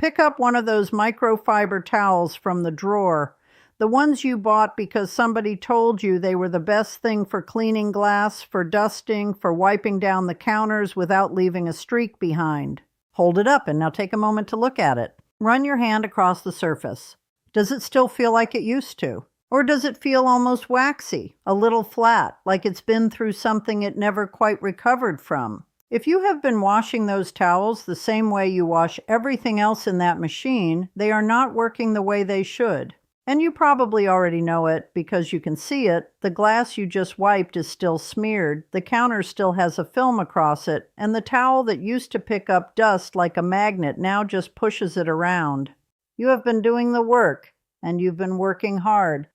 Pick up one of those microfiber towels from the drawer, the ones you bought because somebody told you they were the best thing for cleaning glass, for dusting, for wiping down the counters without leaving a streak behind. Hold it up and now take a moment to look at it. Run your hand across the surface. Does it still feel like it used to? Or does it feel almost waxy, a little flat, like it's been through something it never quite recovered from? If you have been washing those towels the same way you wash everything else in that machine, they are not working the way they should. And you probably already know it because you can see it. The glass you just wiped is still smeared, the counter still has a film across it, and the towel that used to pick up dust like a magnet now just pushes it around. You have been doing the work, and you've been working hard.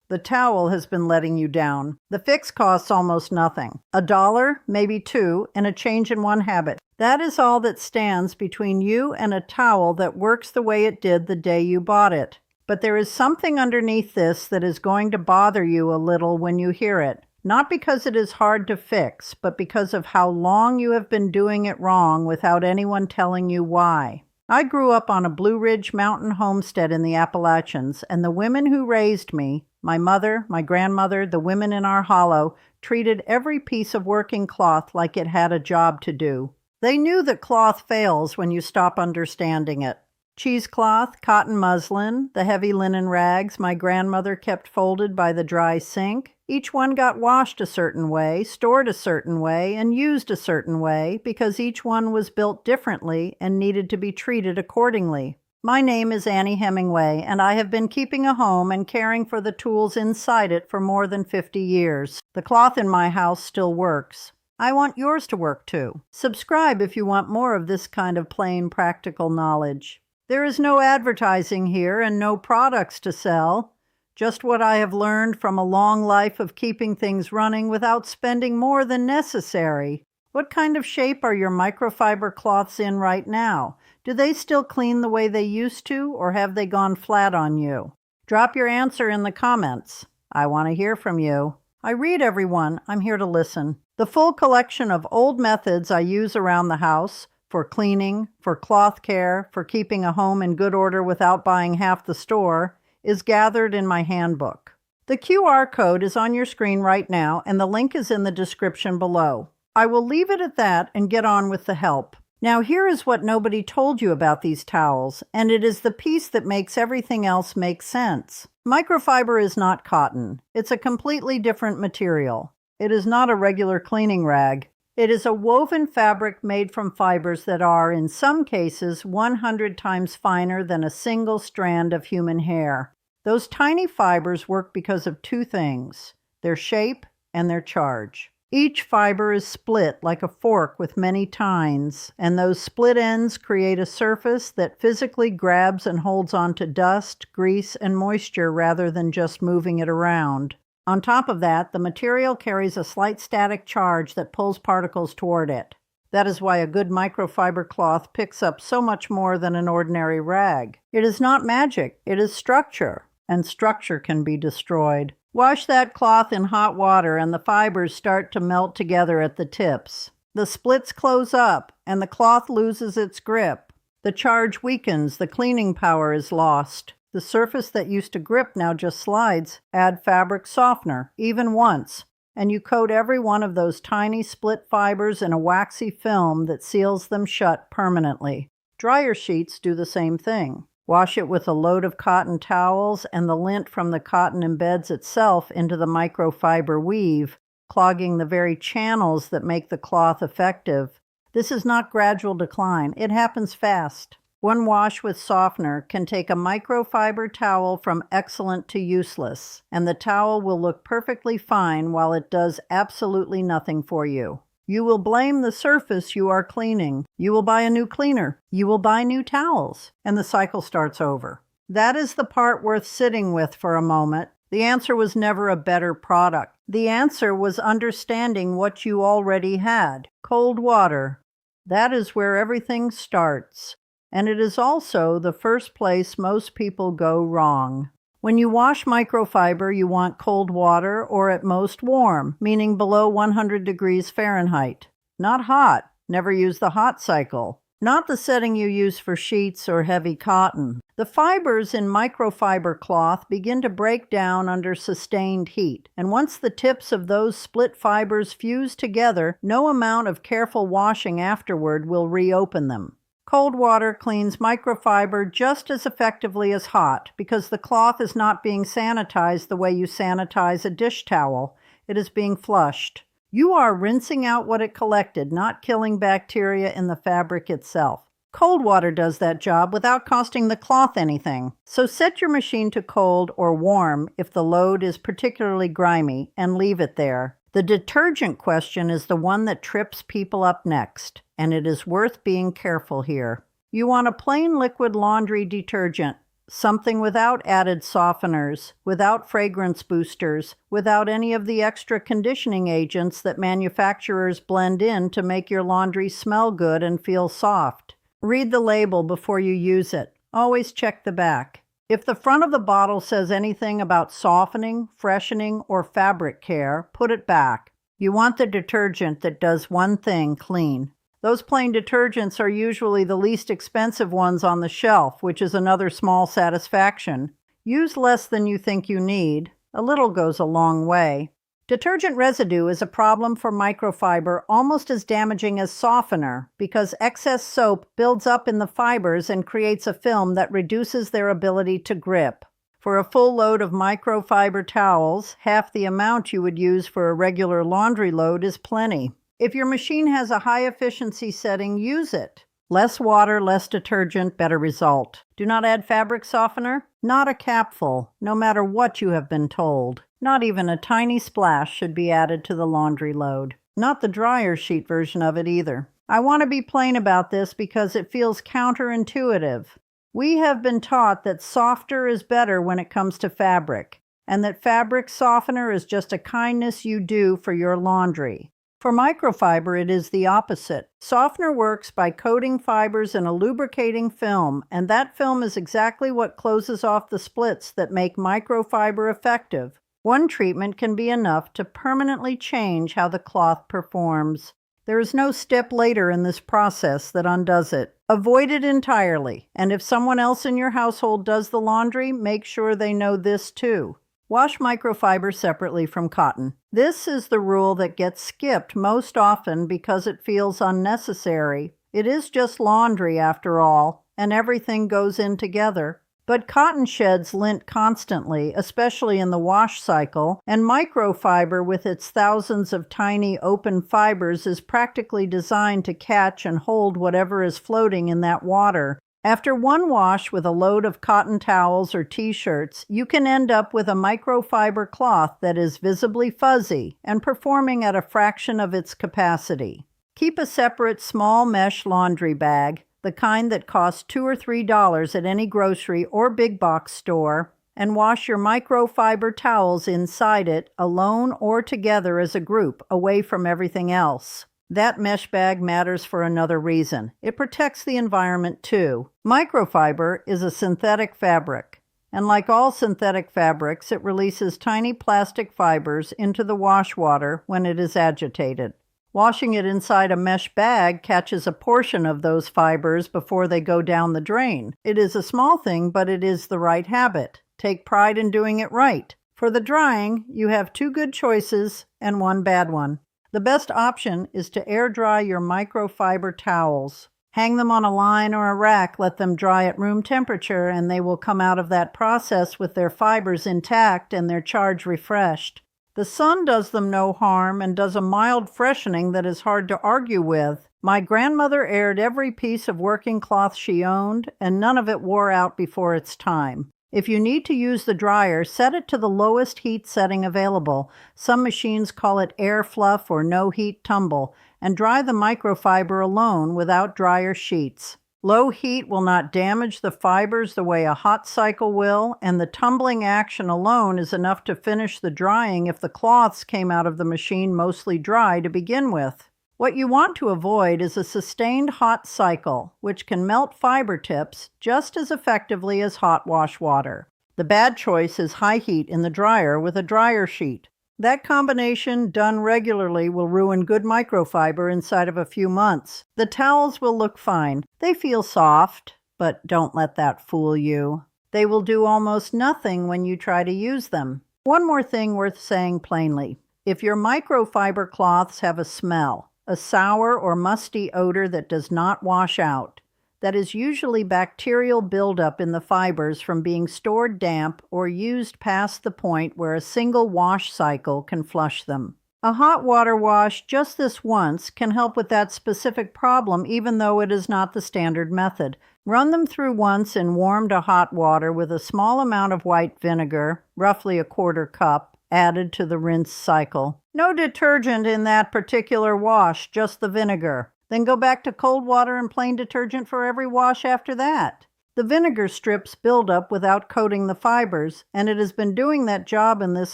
The towel has been letting you down. The fix costs almost nothing. $1, maybe $2, and a change in one habit. That is all that stands between you and a towel that works the way it did the day you bought it. But there is something underneath this that is going to bother you a little when you hear it. Not because it is hard to fix, but because of how long you have been doing it wrong without anyone telling you why. I grew up on a Blue Ridge mountain homestead in the Appalachians, and the women who raised me, my mother, my grandmother, the women in our hollow, treated every piece of working cloth like it had a job to do. They knew that cloth fails when you stop understanding it. Cheesecloth, cotton muslin, the heavy linen rags my grandmother kept folded by the dry sink, each one got washed a certain way, stored a certain way, and used a certain way because each one was built differently and needed to be treated accordingly. My name is Annie Hemingway, and I have been keeping a home and caring for the tools inside it for more than 50 years. The cloth in my house still works. I want yours to work too. Subscribe if you want more of this kind of plain, practical knowledge. There is no advertising here and no products to sell. Just what I have learned from a long life of keeping things running without spending more than necessary. What kind of shape are your microfiber cloths in right now? Do they still clean the way they used to, or have they gone flat on you? Drop your answer in the comments. I want to hear from you. I read everyone. I'm here to listen. The full collection of old methods I use around the house, for cleaning, for cloth care, for keeping a home in good order without buying half the store, is gathered in my handbook. The QR code is on your screen right now, and the link is in the description below. I will leave it at that and get on with the help. Now here is what nobody told you about these towels, and it is the piece that makes everything else make sense. Microfiber is not cotton. It's a completely different material. It is not a regular cleaning rag. It is a woven fabric made from fibers that are, in some cases, 100 times finer than a single strand of human hair. Those tiny fibers work because of two things: their shape and their charge. Each fiber is split like a fork with many tines, and those split ends create a surface that physically grabs and holds onto dust, grease, and moisture rather than just moving it around. On top of that, the material carries a slight static charge that pulls particles toward it. That is why a good microfiber cloth picks up so much more than an ordinary rag. It is not magic, it is structure, and structure can be destroyed. Wash that cloth in hot water and the fibers start to melt together at the tips. The splits close up and the cloth loses its grip. The charge weakens, the cleaning power is lost. The surface that used to grip now just slides. Add fabric softener, even once, and you coat every one of those tiny split fibers in a waxy film that seals them shut permanently. Dryer sheets do the same thing. Wash it with a load of cotton towels, and the lint from the cotton embeds itself into the microfiber weave, clogging the very channels that make the cloth effective. This is not gradual decline. It happens fast. One wash with softener can take a microfiber towel from excellent to useless, and the towel will look perfectly fine while it does absolutely nothing for you. You will blame the surface you are cleaning. You will buy a new cleaner. You will buy new towels, and the cycle starts over. That is the part worth sitting with for a moment. The answer was never a better product. The answer was understanding what you already had. Cold water. That is where everything starts. And it is also the first place most people go wrong. When you wash microfiber, you want cold water or at most warm, meaning below 100 degrees Fahrenheit. Not hot. Never use the hot cycle. not the setting you use for sheets or heavy cotton. The fibers in microfiber cloth begin to break down under sustained heat, and once the tips of those split fibers fuse together, no amount of careful washing afterward will reopen them. Cold water cleans microfiber just as effectively as hot because the cloth is not being sanitized the way you sanitize a dish towel. It is being flushed. You are rinsing out what it collected, not killing bacteria in the fabric itself. Cold water does that job without costing the cloth anything. So set your machine to cold or warm if the load is particularly grimy, and leave it there. The detergent question is the one that trips people up next, and it is worth being careful here. You want a plain liquid laundry detergent, something without added softeners, without fragrance boosters, without any of the extra conditioning agents that manufacturers blend in to make your laundry smell good and feel soft. Read the label before you use it. Always check the back. If the front of the bottle says anything about softening, freshening, or fabric care, put it back. You want the detergent that does one thing clean. Those plain detergents are usually the least expensive ones on the shelf, which is another small satisfaction. Use less than you think you need. A little goes a long way. Detergent residue is a problem for microfiber almost as damaging as softener because excess soap builds up in the fibers and creates a film that reduces their ability to grip. For a full load of microfiber towels, half the amount you would use for a regular laundry load is plenty. If your machine has a high efficiency setting, use it. Less water, less detergent, better result. Do not add fabric softener? Not a capful, no matter what you have been told. Not even a tiny splash should be added to the laundry load. Not the dryer sheet version of it either. I want to be plain about this because it feels counterintuitive. We have been taught that softer is better when it comes to fabric, and that fabric softener is just a kindness you do for your laundry. For microfiber, it is the opposite. Softener works by coating fibers in a lubricating film, and that film is exactly what closes off the splits that make microfiber effective. One treatment can be enough to permanently change how the cloth performs. There is no step later in this process that undoes it. Avoid it entirely, and if someone else in your household does the laundry, make sure they know this too. Wash microfiber separately from cotton. This is the rule that gets skipped most often because it feels unnecessary. It is just laundry after all, and everything goes in together. But cotton sheds lint constantly, especially in the wash cycle, and microfiber with its thousands of tiny open fibers is practically designed to catch and hold whatever is floating in that water. After one wash with a load of cotton towels or t-shirts, you can end up with a microfiber cloth that is visibly fuzzy and performing at a fraction of its capacity. Keep a separate small mesh laundry bag, the kind that costs $2 or $3 at any grocery or big box store, and wash your microfiber towels inside it, alone or together as a group, away from everything else. That mesh bag matters for another reason. It protects the environment too. Microfiber is a synthetic fabric, and like all synthetic fabrics, it releases tiny plastic fibers into the wash water when it is agitated. Washing it inside a mesh bag catches a portion of those fibers before they go down the drain. It is a small thing, but it is the right habit. Take pride in doing it right. For the drying, you have 2 good choices and 1 bad one. The best option is to air dry your microfiber towels. Hang them on a line or a rack, let them dry at room temperature, and they will come out of that process with their fibers intact and their charge refreshed. The sun does them no harm and does a mild freshening that is hard to argue with. My grandmother aired every piece of working cloth she owned, and none of it wore out before its time. If you need to use the dryer, set it to the lowest heat setting available. Some machines call it air fluff or no heat tumble, and dry the microfiber alone without dryer sheets. Low heat will not damage the fibers the way a hot cycle will, and the tumbling action alone is enough to finish the drying if the cloths came out of the machine mostly dry to begin with. What you want to avoid is a sustained hot cycle, which can melt fiber tips just as effectively as hot wash water. The bad choice is high heat in the dryer with a dryer sheet. That combination, done regularly, will ruin good microfiber inside of a few months. The towels will look fine. They feel soft, but don't let that fool you. They will do almost nothing when you try to use them. One more thing worth saying plainly. If your microfiber cloths have a smell, a sour or musty odor that does not wash out, that is usually bacterial buildup in the fibers from being stored damp or used past the point where a single wash cycle can flush them. A hot water wash just this once can help with that specific problem, even though it is not the standard method. Run them through once in warm to hot water with a small amount of white vinegar, roughly a quarter cup, added to the rinse cycle. No detergent in that particular wash, just the vinegar. Then go back to cold water and plain detergent for every wash after that. The vinegar strips build up without coating the fibers, and it has been doing that job in this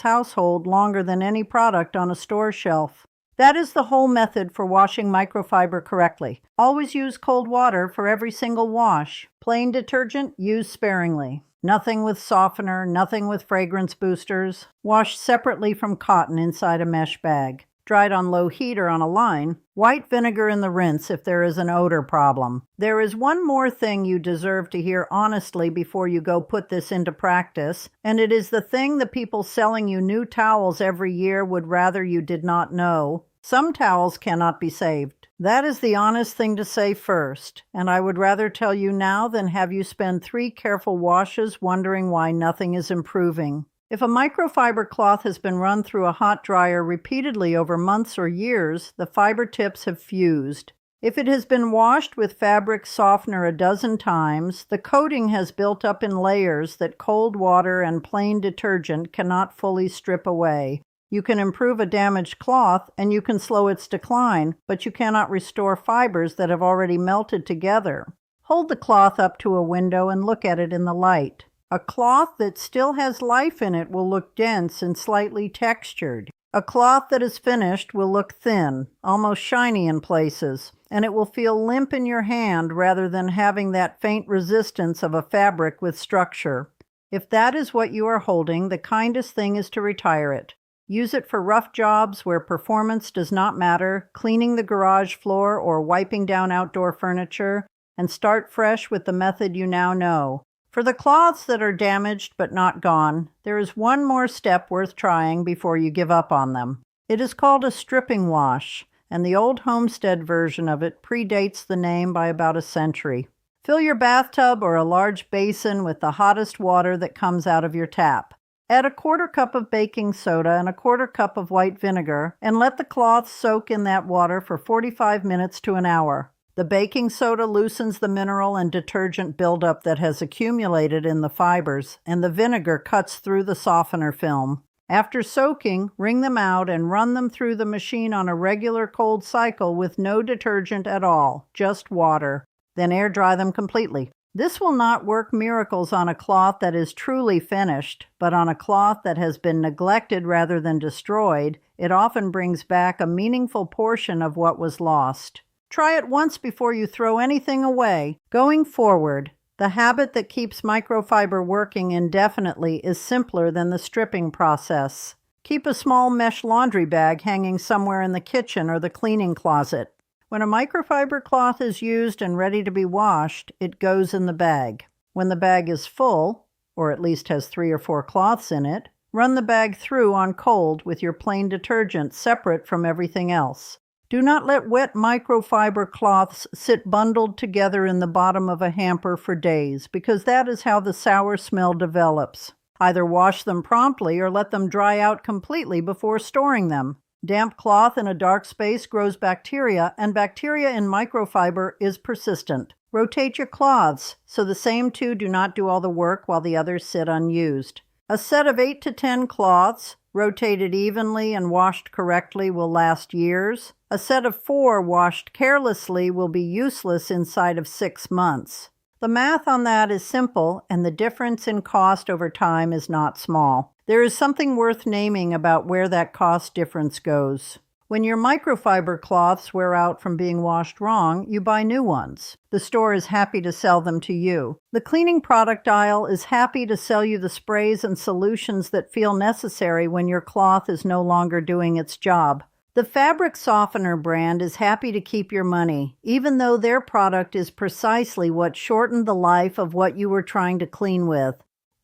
household longer than any product on a store shelf. That is the whole method for washing microfiber correctly. Always use cold water for every single wash. Plain detergent, use sparingly. Nothing with softener, nothing with fragrance boosters. Wash separately from cotton inside a mesh bag. Dried on low heat or on a line. White vinegar in the rinse if there is an odor problem. There is one more thing you deserve to hear honestly before you go put this into practice, and it is the thing the people selling you new towels every year would rather you did not know. Some towels cannot be saved. That is the honest thing to say first, and I would rather tell you now than have you spend 3 careful washes wondering why nothing is improving. If a microfiber cloth has been run through a hot dryer repeatedly over months or years, the fiber tips have fused. If it has been washed with fabric softener a dozen times, the coating has built up in layers that cold water and plain detergent cannot fully strip away. You can improve a damaged cloth and you can slow its decline, but you cannot restore fibers that have already melted together. Hold the cloth up to a window and look at it in the light. A cloth that still has life in it will look dense and slightly textured. A cloth that is finished will look thin, almost shiny in places, and it will feel limp in your hand rather than having that faint resistance of a fabric with structure. If that is what you are holding, the kindest thing is to retire it. Use it for rough jobs where performance does not matter, cleaning the garage floor or wiping down outdoor furniture, and start fresh with the method you now know. For the cloths that are damaged but not gone, there is one more step worth trying before you give up on them. It is called a stripping wash, and the old homestead version of it predates the name by about a century. Fill your bathtub or a large basin with the hottest water that comes out of your tap. Add a quarter cup of baking soda and a quarter cup of white vinegar, and let the cloth soak in that water for 45 minutes to an hour. The baking soda loosens the mineral and detergent buildup that has accumulated in the fibers, and the vinegar cuts through the softener film. After soaking, wring them out and run them through the machine on a regular cold cycle with no detergent at all, just water. Then air dry them completely. This will not work miracles on a cloth that is truly finished, but on a cloth that has been neglected rather than destroyed, it often brings back a meaningful portion of what was lost. Try it once before you throw anything away. Going forward, the habit that keeps microfiber working indefinitely is simpler than the stripping process. Keep a small mesh laundry bag hanging somewhere in the kitchen or the cleaning closet. When a microfiber cloth is used and ready to be washed, it goes in the bag. When the bag is full, or at least has 3 or 4 cloths in it, run the bag through on cold with your plain detergent separate from everything else. Do not let wet microfiber cloths sit bundled together in the bottom of a hamper for days, because that is how the sour smell develops. Either wash them promptly or let them dry out completely before storing them. Damp cloth in a dark space grows bacteria, and bacteria in microfiber is persistent. Rotate your cloths, so the same 2 do not do all the work while the others sit unused. A set of 8 to 10 cloths, rotated evenly and washed correctly, will last years. A set of 4 washed carelessly will be useless inside of 6 months. The math on that is simple, and the difference in cost over time is not small. There is something worth naming about where that cost difference goes. When your microfiber cloths wear out from being washed wrong, you buy new ones. The store is happy to sell them to you. The cleaning product aisle is happy to sell you the sprays and solutions that feel necessary when your cloth is no longer doing its job. The fabric softener brand is happy to keep your money, even though their product is precisely what shortened the life of what you were trying to clean with.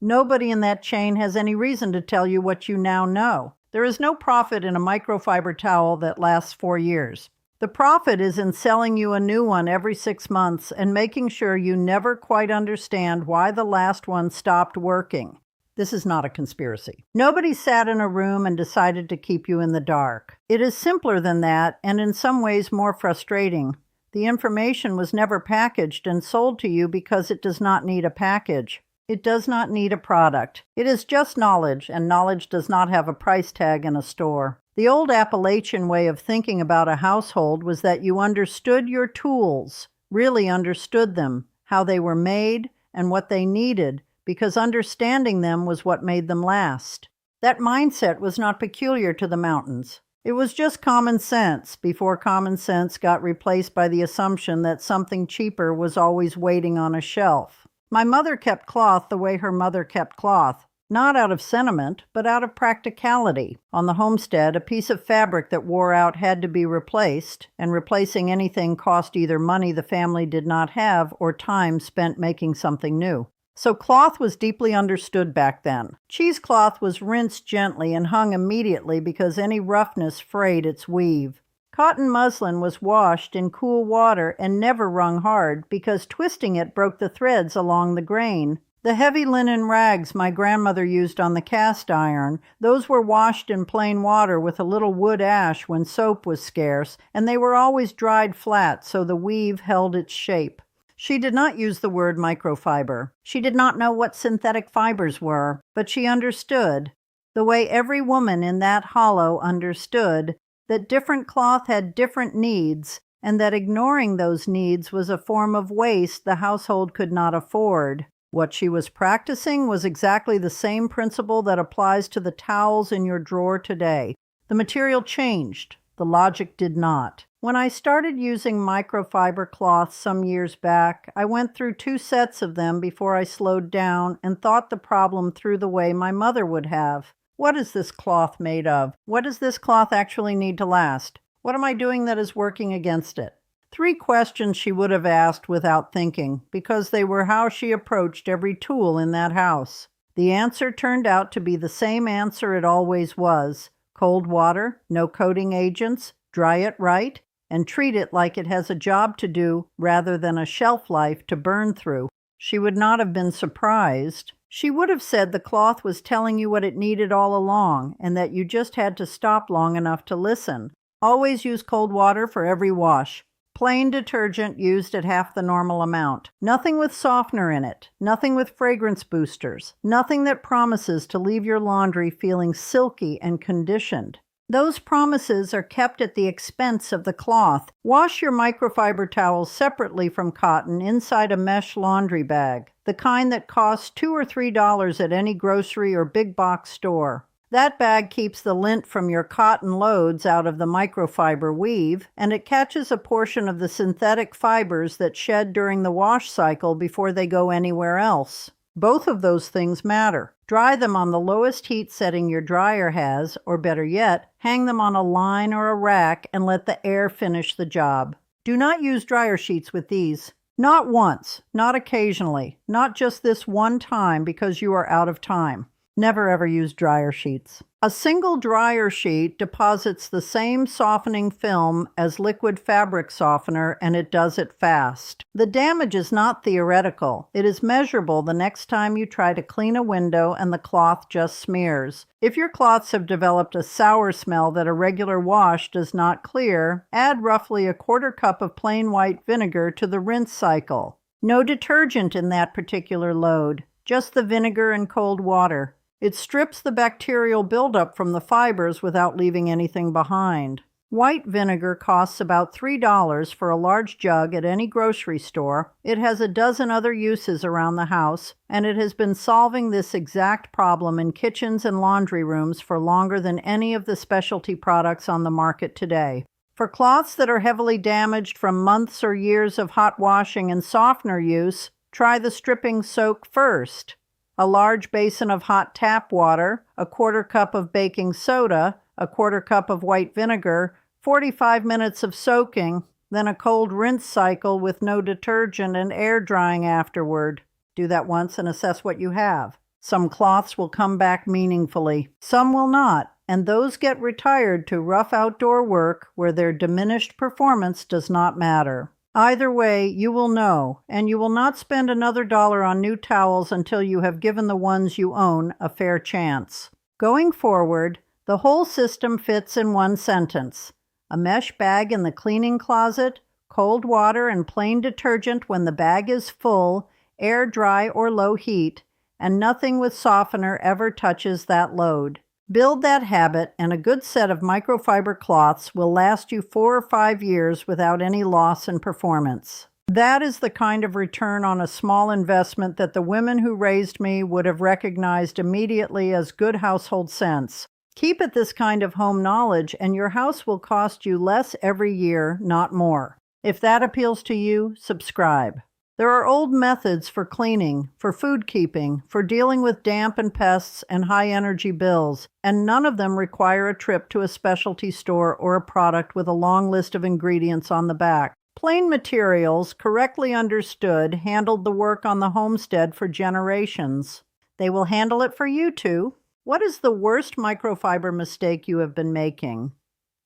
Nobody in that chain has any reason to tell you what you now know. There is no profit in a microfiber towel that lasts 4 years. The profit is in selling you a new one every 6 months and making sure you never quite understand why the last one stopped working. This is not a conspiracy. Nobody sat in a room and decided to keep you in the dark. It is simpler than that, and in some ways more frustrating. The information was never packaged and sold to you because it does not need a package. It does not need a product. It is just knowledge, and knowledge does not have a price tag in a store. The old Appalachian way of thinking about a household was that you understood your tools, really understood them, how they were made, and what they needed, because understanding them was what made them last. That mindset was not peculiar to the mountains. It was just common sense before common sense got replaced by the assumption that something cheaper was always waiting on a shelf. My mother kept cloth the way her mother kept cloth, not out of sentiment, but out of practicality. On the homestead, a piece of fabric that wore out had to be replaced, and replacing anything cost either money the family did not have or time spent making something new. So cloth was deeply understood back then. Cheesecloth was rinsed gently and hung immediately because any roughness frayed its weave. Cotton muslin was washed in cool water and never wrung hard because twisting it broke the threads along the grain. The heavy linen rags my grandmother used on the cast iron, those were washed in plain water with a little wood ash when soap was scarce, and they were always dried flat so the weave held its shape. She did not use the word microfiber. She did not know what synthetic fibers were, but she understood, the way every woman in that hollow understood, that different cloth had different needs, and that ignoring those needs was a form of waste the household could not afford. What she was practicing was exactly the same principle that applies to the towels in your drawer today. The material changed. The logic did not. When I started using microfiber cloths some years back, I went through 2 sets of them before I slowed down and thought the problem through the way my mother would have. What is this cloth made of? What does this cloth actually need to last? What am I doing that is working against it? 3 questions she would have asked without thinking, because they were how she approached every tool in that house. The answer turned out to be the same answer it always was. Cold water, no coating agents, dry it right, and treat it like it has a job to do rather than a shelf life to burn through. She would not have been surprised. She would have said the cloth was telling you what it needed all along, and that you just had to stop long enough to listen. Always use cold water for every wash. Plain detergent used at half the normal amount. Nothing with softener in it. Nothing with fragrance boosters. Nothing that promises to leave your laundry feeling silky and conditioned. Those promises are kept at the expense of the cloth. Wash your microfiber towels separately from cotton inside a mesh laundry bag, the kind that costs $2 or $3 at any grocery or big box store. That bag keeps the lint from your cotton loads out of the microfiber weave, and it catches a portion of the synthetic fibers that shed during the wash cycle before they go anywhere else. Both of those things matter. Dry them on the lowest heat setting your dryer has, or better yet, hang them on a line or a rack and let the air finish the job. Do not use dryer sheets with these. Not once, not occasionally, not just this one time because you are out of time. Never ever use dryer sheets. A single dryer sheet deposits the same softening film as liquid fabric softener, and it does it fast. The damage is not theoretical. It is measurable the next time you try to clean a window and the cloth just smears. If your cloths have developed a sour smell that a regular wash does not clear, add roughly a 1/4 cup of plain white vinegar to the rinse cycle. No detergent in that particular load, just the vinegar and cold water. It strips the bacterial buildup from the fibers without leaving anything behind. White vinegar costs about $3 for a large jug at any grocery store. It has a dozen other uses around the house, and it has been solving this exact problem in kitchens and laundry rooms for longer than any of the specialty products on the market today. For cloths that are heavily damaged from months or years of hot washing and softener use, try the stripping soak first. A large basin of hot tap water, a quarter cup of baking soda, a quarter cup of white vinegar, 45 minutes of soaking, then a cold rinse cycle with no detergent and air drying afterward. Do that once and assess what you have. Some cloths will come back meaningfully. Some will not, and those get retired to rough outdoor work where their diminished performance does not matter. Either way, you will know, and you will not spend another dollar on new towels until you have given the ones you own a fair chance. Going forward, the whole system fits in one sentence. A mesh bag in the cleaning closet, cold water and plain detergent when the bag is full, air dry or low heat, and nothing with softener ever touches that load. Build that habit, and a good set of microfiber cloths will last you 4 or 5 years without any loss in performance. That is the kind of return on a small investment that the women who raised me would have recognized immediately as good household sense. Keep at this kind of home knowledge, and your house will cost you less every year, not more. If that appeals to you, subscribe. There are old methods for cleaning, for food keeping, for dealing with damp and pests and high-energy bills, and none of them require a trip to a specialty store or a product with a long list of ingredients on the back. Plain materials, correctly understood, handled the work on the homestead for generations. They will handle it for you too. What is the worst microfiber mistake you have been making?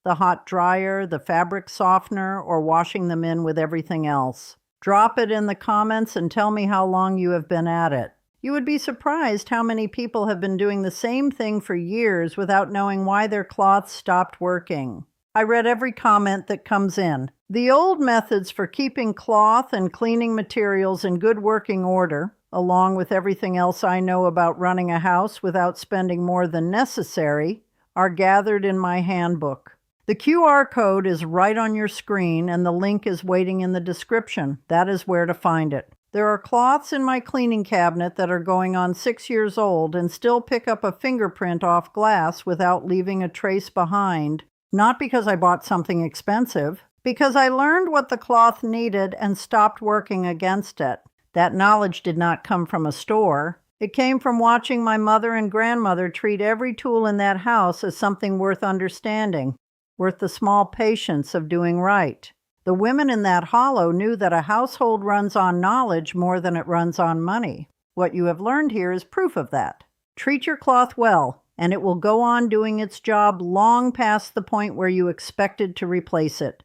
The hot dryer, the fabric softener, or washing them in with everything else? Drop it in the comments and tell me how long you have been at it. You would be surprised how many people have been doing the same thing for years without knowing why their cloths stopped working. I read every comment that comes in. The old methods for keeping cloth and cleaning materials in good working order, along with everything else I know about running a house without spending more than necessary, are gathered in my handbook. The QR code is right on your screen, and the link is waiting in the description. That is where to find it. There are cloths in my cleaning cabinet that are going on 6 years old and still pick up a fingerprint off glass without leaving a trace behind. Not because I bought something expensive, because I learned what the cloth needed and stopped working against it. That knowledge did not come from a store. It came from watching my mother and grandmother treat every tool in that house as something worth understanding, worth the small patience of doing right. The women in that hollow knew that a household runs on knowledge more than it runs on money. What you have learned here is proof of that. Treat your cloth well, and it will go on doing its job long past the point where you expected to replace it.